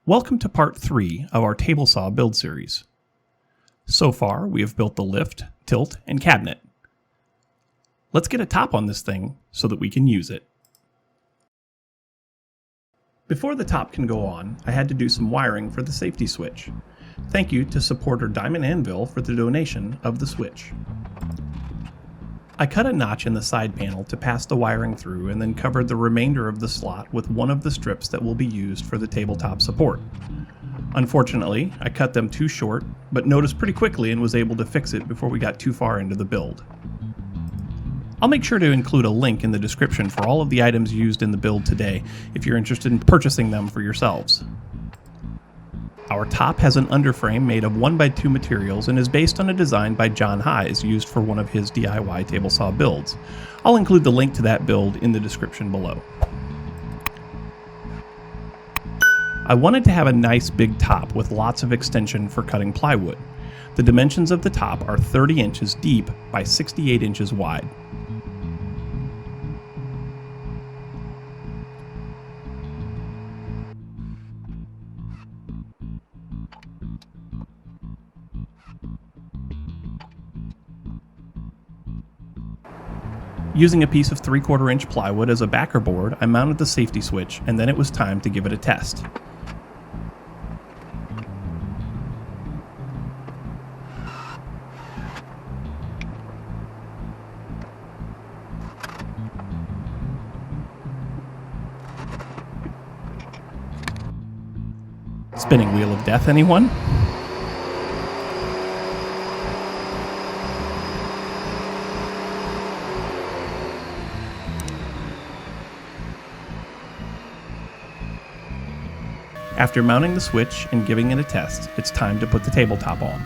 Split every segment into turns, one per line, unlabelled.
Welcome to part 3 of our table saw build series. So far, we have built the lift, tilt, and cabinet. Let's get a top on this thing so that we can use it. Before the top can go on, I had to do some wiring for the safety switch. Thank you to supporter Diamond Anvil for the donation of the switch. I cut a notch in the side panel to pass the wiring through and then covered the remainder of the slot with one of the strips that will be used for the tabletop support. Unfortunately, I cut them too short, but noticed pretty quickly and was able to fix it before we got too far into the build. I'll make sure to include a link in the description for all of the items used in the build today if you're interested in purchasing them for yourselves. Our top has an underframe made of 1x2 materials and is based on a design by John Hayes used for one of his DIY table saw builds. I'll include the link to that build in the description below. I wanted to have a nice big top with lots of extension for cutting plywood. The dimensions of the top are 30 inches deep by 68 inches wide. Using a piece of 3/4 inch plywood as a backer board, I mounted the safety switch, and then it was time to give it a test. Spinning wheel of death, anyone? After mounting the switch and giving it a test, it's time to put the tabletop on.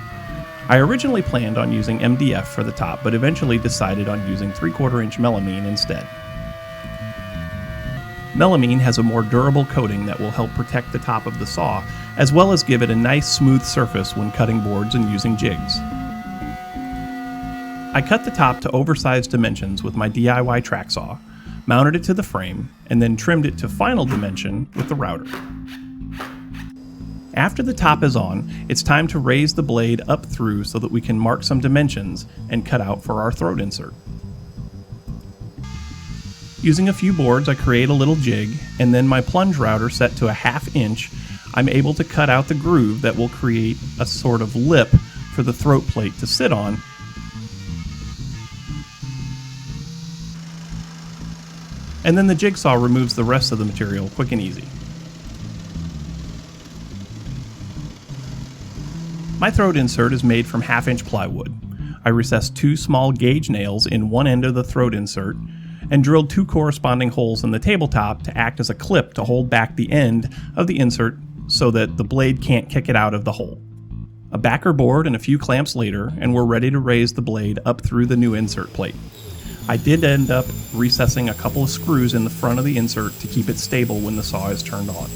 I originally planned on using MDF for the top, but eventually decided on using 3/4 inch melamine instead. Melamine has a more durable coating that will help protect the top of the saw, as well as give it a nice smooth surface when cutting boards and using jigs. I cut the top to oversized dimensions with my DIY track saw, mounted it to the frame, and then trimmed it to final dimension with the router. After the top is on, it's time to raise the blade up through so that we can mark some dimensions and cut out for our throat insert. Using a few boards, I create a little jig, and then my plunge router set to a 1/2 inch, I'm able to cut out the groove that will create a sort of lip for the throat plate to sit on. And then the jigsaw removes the rest of the material quick and easy. My throat insert is made from 1/2 inch plywood. I recessed 2 small gauge nails in one end of the throat insert and drilled 2 corresponding holes in the tabletop to act as a clip to hold back the end of the insert so that the blade can't kick it out of the hole. A backer board and a few clamps later, and we're ready to raise the blade up through the new insert plate. I did end up recessing a couple of screws in the front of the insert to keep it stable when the saw is turned on.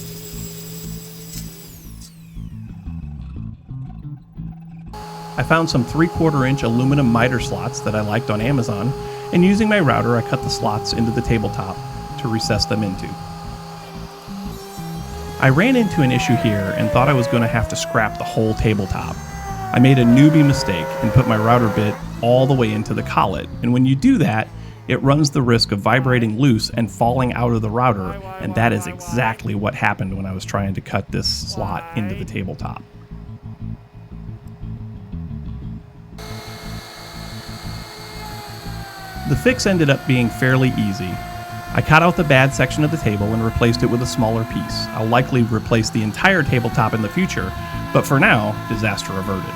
I found some 3/4 inch aluminum miter slots that I liked on Amazon, and using my router I cut the slots into the tabletop to recess them into. I ran into an issue here and thought I was going to have to scrap the whole tabletop. I made a newbie mistake and put my router bit all the way into the collet, and when you do that, it runs the risk of vibrating loose and falling out of the router, and that is exactly what happened when I was trying to cut this slot into the tabletop. The fix ended up being fairly easy. I cut out the bad section of the table and replaced it with a smaller piece. I'll likely replace the entire tabletop in the future, but for now, disaster averted.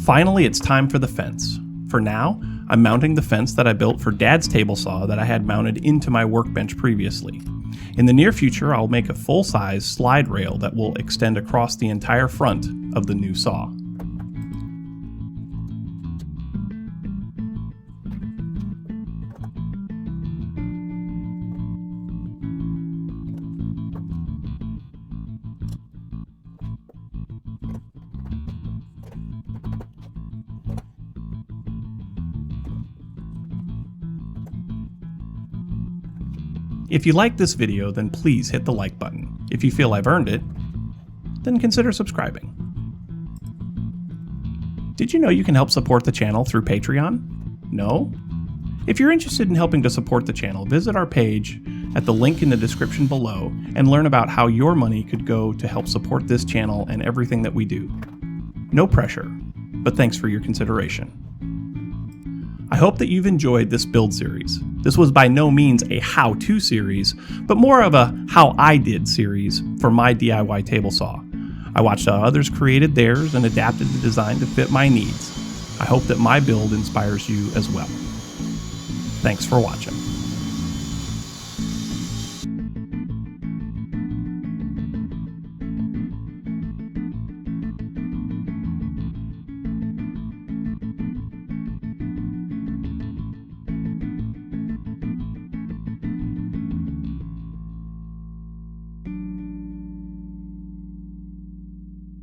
Finally, it's time for the fence. For now, I'm mounting the fence that I built for Dad's table saw that I had mounted into my workbench previously. In the near future, I'll make a full-size slide rail that will extend across the entire front of the new saw. If you like this video, then please hit the like button. If you feel I've earned it, then consider subscribing. Did you know you can help support the channel through Patreon? No? If you're interested in helping to support the channel, visit our page at the link in the description below and learn about how your money could go to help support this channel and everything that we do. No pressure, but thanks for your consideration. I hope that you've enjoyed this build series. This was by no means a how-to series, but more of a how I did series for my DIY table saw. I watched how others created theirs and adapted the design to fit my needs. I hope that my build inspires you as well. Thanks for watching.